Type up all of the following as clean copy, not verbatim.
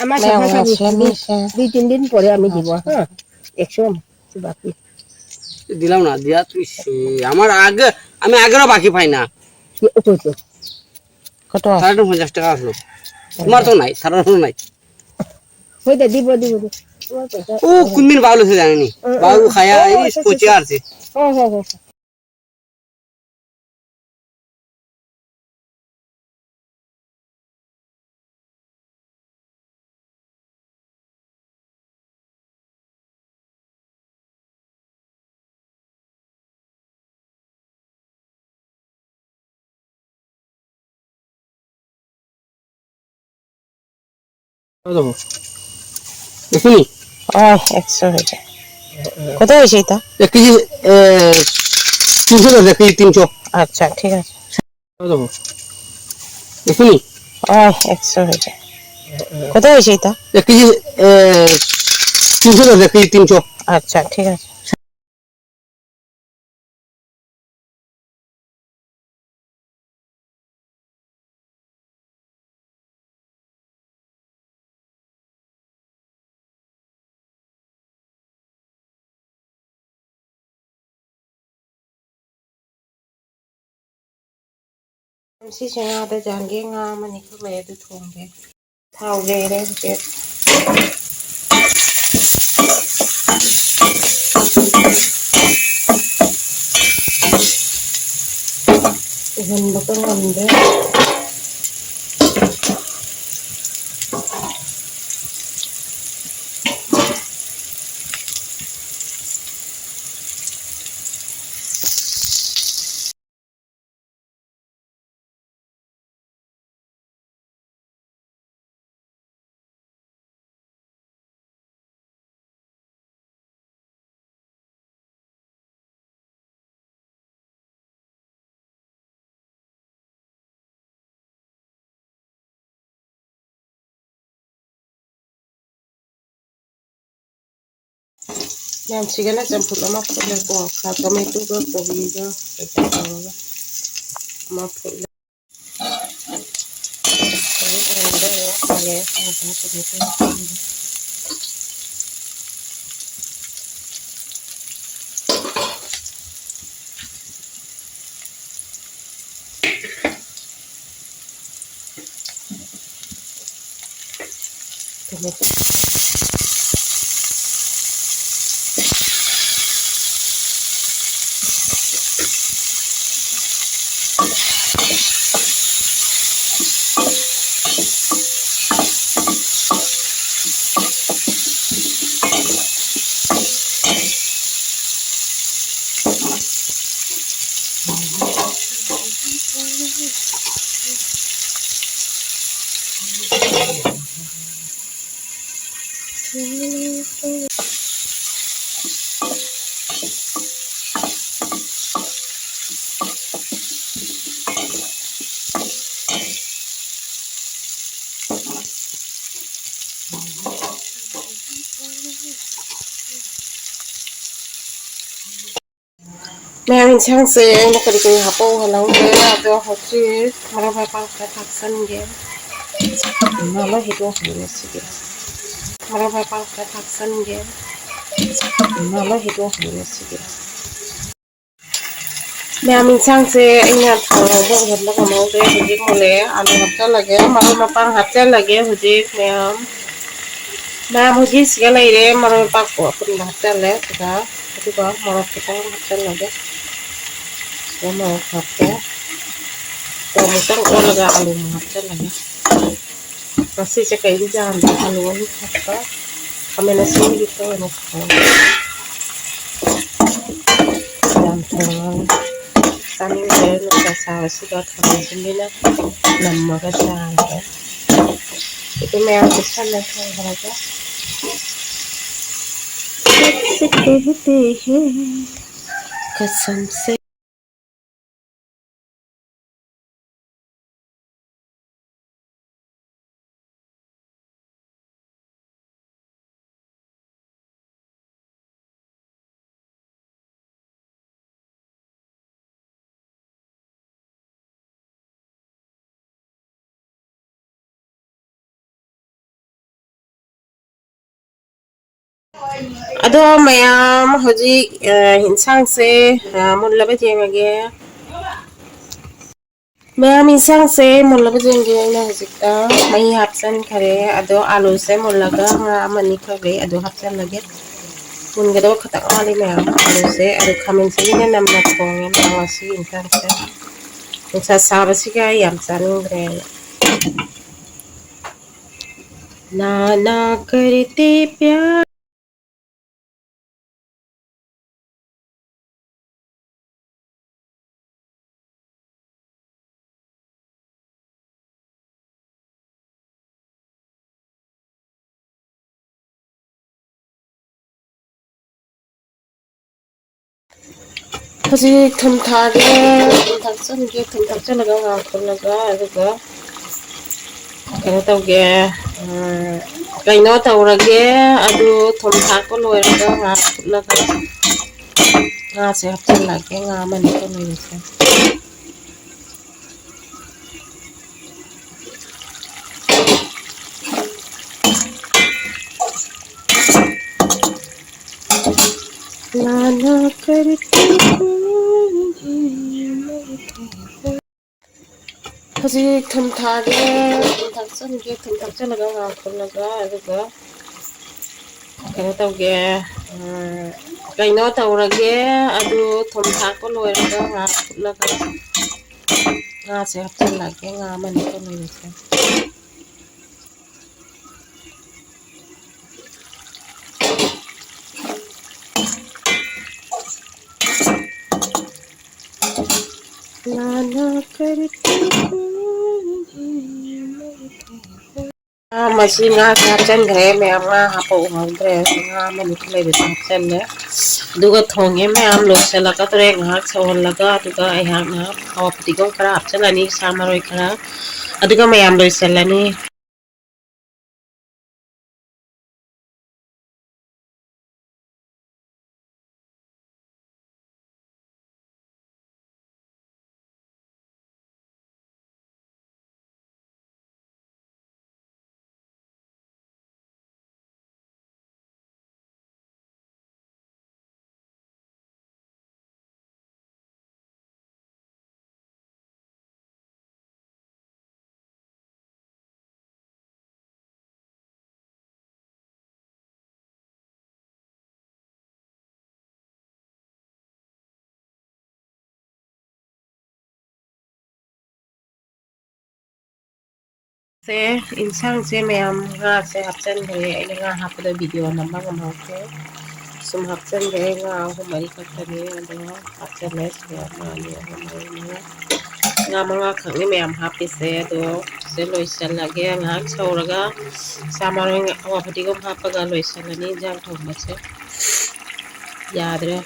আমার সভা খাবি দুই তিন দিন পরে আমি দিব হ্যাঁ 100 বাকি দিলাম না দিয়া তুই আমার আগে আমি আগেরও বাকি পাই না কত 50 টাকা আসলো তোমার তো নাই সারা নাই হইতে দিব দিব ও কোনদিন বাউল হয়ে জানেনি বাবু খায়া এই পচে আছে হ্যাঁ হ্যাঁ হ্যাঁ এখনি 100 হয়েছে কত হয়েছে এটা 1 কেজি 300 টাকা কেজি 300 আচ্ছা ঠিক আছে এখনি 100 হয়েছে কত হয়েছে এটা 1 কেজি 300 টাকা কেজি 300 আচ্ছা ঠিক আছে 시중에 장기가 많이 구매해도 좋은데 다 오게래 이제 이건 먹던 건데 그냥 지게나 짬뽕 맛 풀려고 가끔에 뚜거 고기가 이렇게 맛 풀려 그런데요 안에 가서 Meron siyang sayang na kaligay hapo halang kaya ado ako si marami pang kataksan niya. Mala hito hanya sige. Marami pang kataksan niya. Mala hito hanya sige. Meron siyang sayang na thawag hadla kamau de hujik mule alu hapta lage marami pang hapta lage hujik meron. Na hujik sige laire marami pang ko apun hapta le kita itu ba marami pang hapta lage. Mau hapta Tomutan olaga alu hapta lagi. Masih cakap ini jangan alu hapta. Kami nasi gitu enak sekali. Dan kami beli rasa sudah kami sendiri nama kesal. Itu memang besar nanti berapa? Kesam se ꯑꯗꯣ ꯃꯌꯥꯝ ꯍꯧꯖꯤꯛ ꯏꯟꯁꯥꯡꯁꯦ ꯃꯨꯜꯂꯕ ꯌꯦꯡꯉꯒꯦ ꯃꯌꯥꯝ ꯏꯟꯁꯥꯡꯁꯦ ꯃꯨꯜꯂꯕ ꯌꯦꯡꯒꯦ ꯑꯩꯅ ꯍꯧꯖꯤꯛꯇ ꯃꯍꯤ ꯍꯥꯞꯆꯟꯈꯔꯦ ꯑꯗꯣ ꯑꯥꯂꯨꯁꯦ ꯃꯨꯜꯂꯒ ꯉꯥ ꯑꯃꯅꯤ ꯈꯛꯈꯩ ꯑꯗꯣ ꯍꯥꯞꯆꯜꯂꯒꯦ ꯃꯨꯟꯒꯗꯕ ꯈꯇꯪ ꯋꯥꯠꯂꯤ ꯃꯌꯥꯝ ꯑꯥꯂꯨꯁꯦ ꯑꯗꯨ ꯈꯥꯃꯦꯟꯁꯤꯟꯕꯤꯅ ꯅꯝꯅ ꯊꯣꯡꯉꯦ ꯃꯌꯥꯝ ꯉꯁꯤꯒꯤ ꯏꯟꯁꯥꯡꯁꯦ ꯅꯨꯡꯁꯥ ꯁꯥꯕꯁꯤꯒ ꯌꯥꯝ ꯆꯥꯅꯤꯡꯗ꯭ꯔꯦ नाना करते प्यार हजी थम थागे थम थक्चनगे थम थक्चनगा ngakulaga aduga kaya tawge kaino tawrage adu thom thakko loiraga ngakulaga nga se hapchanlage nga mani ko loirase नाना करते हजी थम थागे थम थक्चनगे थम थक्चनगा ngakulaga aduga kaya tawge kaino tawrage adu thom thakko loiraga ngakulaga nga se hapchanlage nga mani ko loirase नाना करते मसी nga hapchangre ma'am nga hapo umangre nga mani kulay dito hapchanne duga thonge ma'am loisalaga tore ngak sawalaga duga ayhak na hawapatigong kara hapchanani samaroi kara aduga ma'am loisalani से इंसान से ma'am nga se hapchangre ai nga hapda video namba ngamauke sum hapchangre nga humari kaktani ado hapchanle se mani humari nga manga khangni ma'am hapise ado se loisalage nga sauraga samaroi hawapatigom hapaga loisalani jang thongbase yadre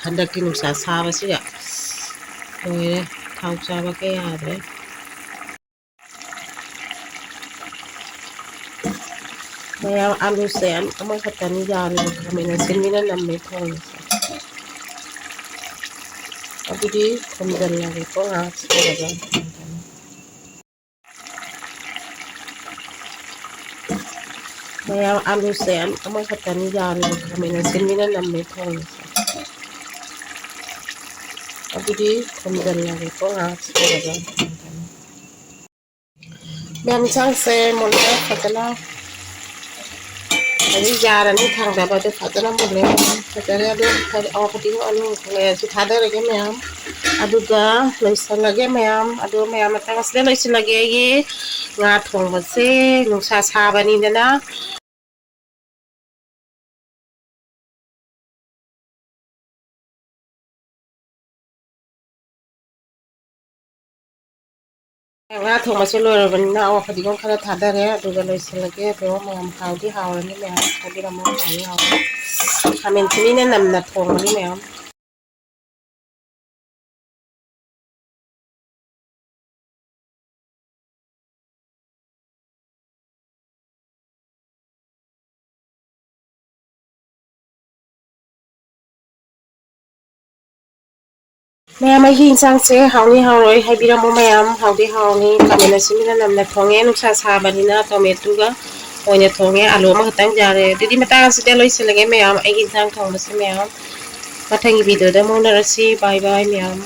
handaki nusa sabasiga loire thau chaba ke yadre ma'am आलू से अमखतनी यारे खामेनसिनबिना नम्मे थोंसे अदुदी थमजल्लागे को आछागा ma'am आलू से अमखतनी यारे खामेनसिनबिना नम्मे थोंसे अदुदी थमजल्लागे को आछागा ma'am चांसे मोले फतला अभी जारनी थांगदाबा दो फजना मोले फतरे अदु अवपतिंग अनु ले सुथादे लगे मैम अदुगा लइसलगे मैम अदु मैम तंगसले लइसलगे ये nga thongbase nungsa sabani dana nga thongbase loirabanina awapadigon khara thadare aduga lइसलगे do मैम हाउदी हावरनी मैम हाउदिरamo हावनी हाव खामेनसिनबिना namna thongmani मैम मैम अही इंसांसे हावनी हावरoi हाइबिरamo मैम हाउदी हावनी खामेनसिनबिना namna thonge nungsa sabanina tomato ga ꯑꯣꯏꯅ ꯊꯣꯡꯉꯦ ꯑꯥꯂꯨ ꯑꯃꯈꯛꯇꯪ ꯌꯥꯔꯦ ꯑꯗꯨꯗꯤ ꯃꯇꯥꯡ ꯑꯁꯤꯗ ꯂꯣꯏꯁꯤꯜꯂꯒꯦ ꯃꯌꯥꯝ ꯑꯩꯒꯤ ꯏꯟꯁꯥꯡ ꯊꯣꯡꯕꯁꯤ ꯃꯌꯥꯝ ꯃꯊꯪꯒꯤ ꯚꯤꯗꯤꯑꯣꯗ ꯑꯃꯨꯛ ꯎꯅꯔꯁꯤ ꯕꯥꯏ ꯕꯥꯏ ꯃꯌꯥꯝ